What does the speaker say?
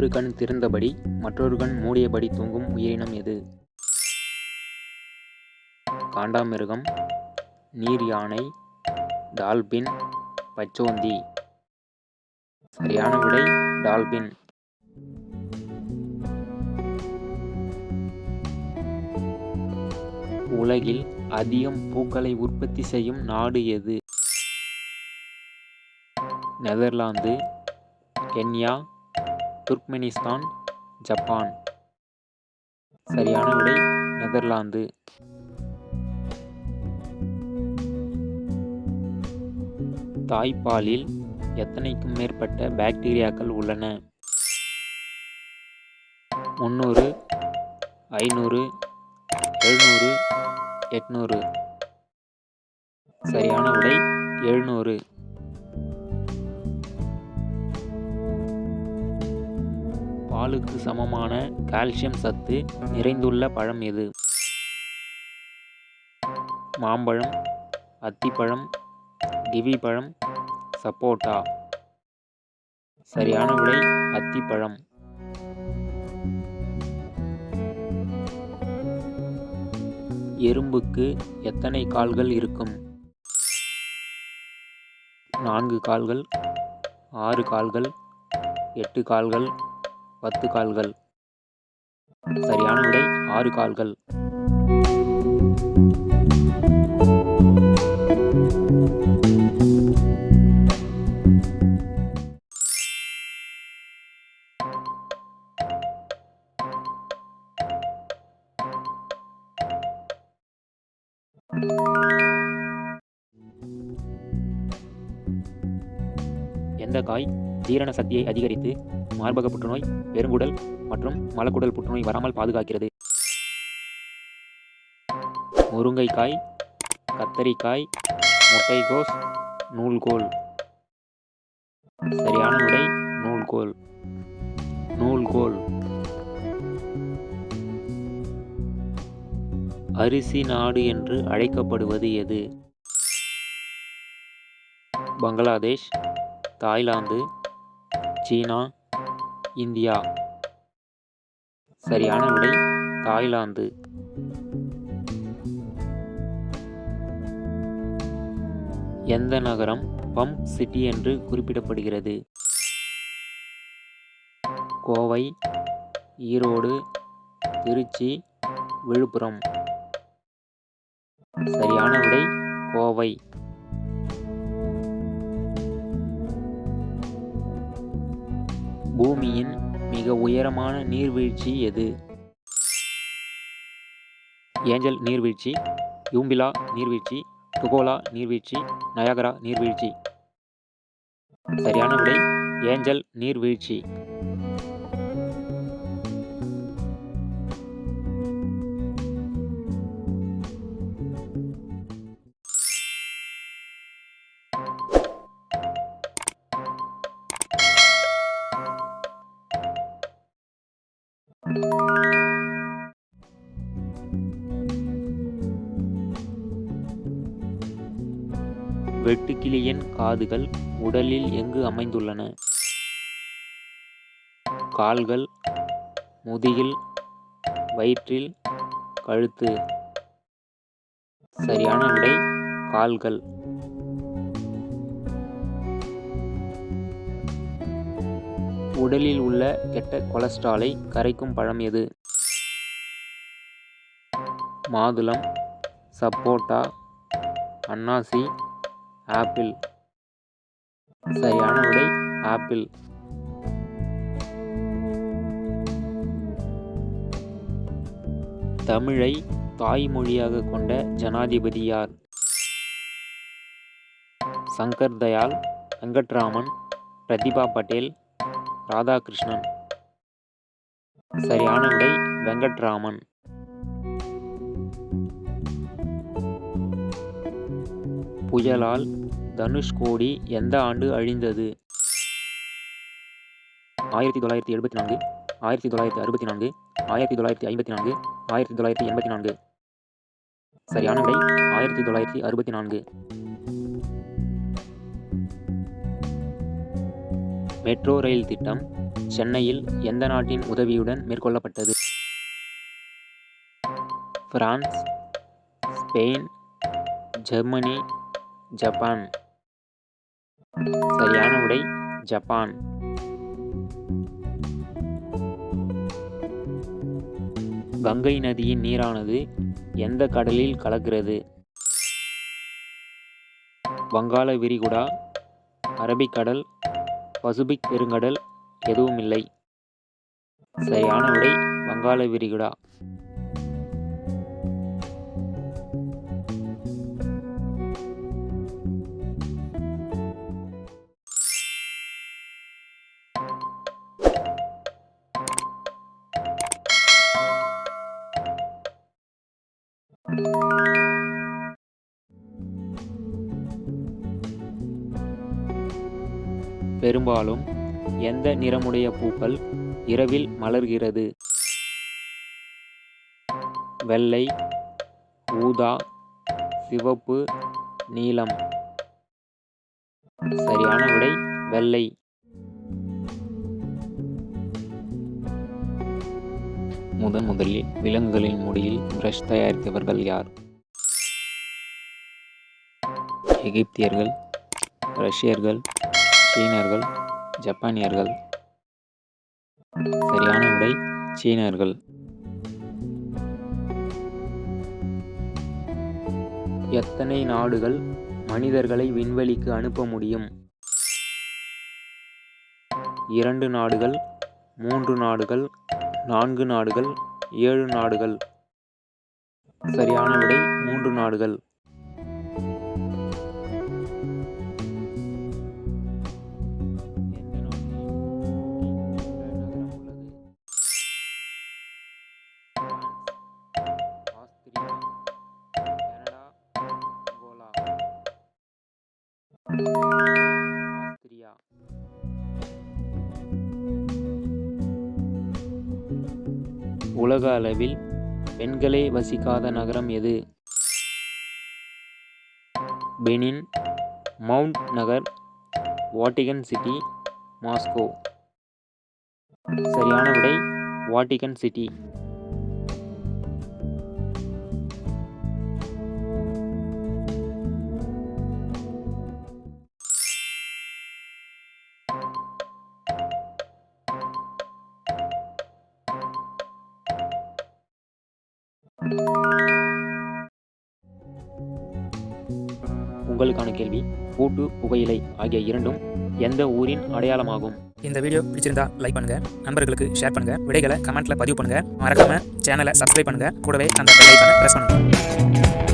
ஒரு கண் திறந்தபடி மற்றொரு கண் மூடியபடி தூங்கும் உயிரினம் எது? காண்டாமிருகம், நீர் யானை, டால்பின், பச்சோந்தி. சரியான விடை டால்பின். உலகில் அதிகம் பூக்களை உற்பத்தி செய்யும் நாடு எது? Netherlands, Kenya, Turkmenistan, Japan. சரியான விடை நெதர்லாந்து. தாய்ப்பாலில் எத்தனைக்கும் மேற்பட்ட பாக்டீரியாக்கள் உள்ளன? 300, 500, 700, 800. சரியான விடை 700. பாலுக்கு சமமான கால்சியம் சத்து நிறைந்துள்ள பழம் எது? மாம்பழம், அத்திப்பழம், கிவி பழம், சப்போட்டா. சரியான விடை அத்திப்பழம். எறும்புக்கு எத்தனை கால்கள் இருக்கும்? 4 கால்கள், 6 கால்கள், 8 கால்கள், 10 கால்கள். சரியான விடை 6 கால்கள். எந்த காய் ஜீரண சக்தியை அதிகரித்து மார்பக புற்றுநோய், பெருங்குடல் மற்றும் மலக்குடல் புற்றுநோய் வராமல் பாதுகாக்கிறது? முருங்கைக்காய், கத்தரிக்காய், முட்டைகோஸ், நூல்கோல். சரியான விடை நூல்கோல். நூல்கோல். அரிசி நாடு என்று அழைக்கப்படுவது எது? பங்களாதேஷ், தாய்லாந்து, சீனா, இந்தியா. சரியான விடை தாய்லாந்து. எந்த நகரம் பம்ப் சிட்டி என்று குறிப்பிடப்படுகிறது? கோவை, ஈரோடு, திருச்சி, விழுப்புரம். சரியான விடை கோவை. பூமியின் மிக உயரமான நீர்வீழ்ச்சி எது? ஏஞ்சல் நீர்வீழ்ச்சி, யூம்பிலா நீர்வீழ்ச்சி, டுகோலா நீர்வீழ்ச்சி, நயாகரா நீர்வீழ்ச்சி. சரியான விடை ஏஞ்சல் நீர்வீழ்ச்சி. வெட்டுக்கிளியின் காதுகள் உடலில் எங்கு அமைந்துள்ளன? கால்கள், முதுகில், வயிற்றில், கழுத்து. சரியான விடை கால்கள். உடலில் உள்ள கெட்ட கொலஸ்ட்ராலை கரைக்கும் பழம் எது? மாதுளம், சப்போட்டா, அன்னாசி, ஆப்பிள். சரியான விடை ஆப்பிள். தமிழை தாய்மொழியாக கொண்ட ஜனாதிபதி யார்? சங்கர் தயாள், வெங்கட்ராமன், பிரதிபா பட்டேல், ராதாகிருஷ்ணன். சரியான விடை வெங்கட்ராமன். புயலால் தனுஷ்கோடி எந்த ஆண்டு அழிந்தது? 1974, 1964, 1954, 1984. சரியான விடை 1964. மெட்ரோ ரயில் திட்டம் சென்னையில் எந்த நாட்டின் உதவியுடன் மேற்கொள்ளப்பட்டது? France, Spain, Germany, Japan. சரியான விடை ஜப்பான். கங்கை நதியின் நீரானது எந்த கடலில் கலக்கிறது? வங்காள விரிகுடா, அரபிக்கடல், பசிபிக் பெருங்கடல், எதுவுமில்லை. சரியான விடை வங்காள விரிகுடா. பெரும்பாலும் எந்த நிறமுடைய பூக்கள் இரவில் மலர்கிறது? வெள்ளை, ஊதா, சிவப்பு, நீலம். சரியான விடை வெள்ளை. முதலில் விலங்குகளின் முடியில் பிரஷ் தயாரித்தவர்கள் யார்? எகிப்தியர்கள், ரஷ்யர்கள், சீனர்கள், ஜப்பானியர்கள். சரியான விடை சீனர்கள். எத்தனை நாடுகள் மனிதர்களை விண்வெளிக்கு அனுப்ப முடியும்? 2 நாடுகள், 3 நாடுகள், 4 நாடுகள், 7 நாடுகள். சரியான விடை 3 நாடுகள். ஆஸ்திரியா. உலக அளவில் பெண்களே வசிக்காத நகரம் எது? பெனின், மவுண்ட் நகர், வாட்டிகன் சிட்டி, மாஸ்கோ. சரியான விடை வாட்டிகன் சிட்டி. உங்களுக்கான கேள்வி, பூட்டு, புகையிலை ஆகிய இரண்டும் எந்த ஊரின் அடையாளமாகும்? இந்த வீடியோ பிடிச்சிருந்தா லைக் பண்ணுங்க, நண்பர்களுக்கு ஷேர் பண்ணுங்க, விடைகளை கமெண்ட்ல பதிவு பண்ணுங்க, மறக்காம சேனலை சப்ஸ்கிரைப் பண்ணுங்க, கூடவே அந்த பெல் ஐகானை பிரஸ் பண்ணுங்க.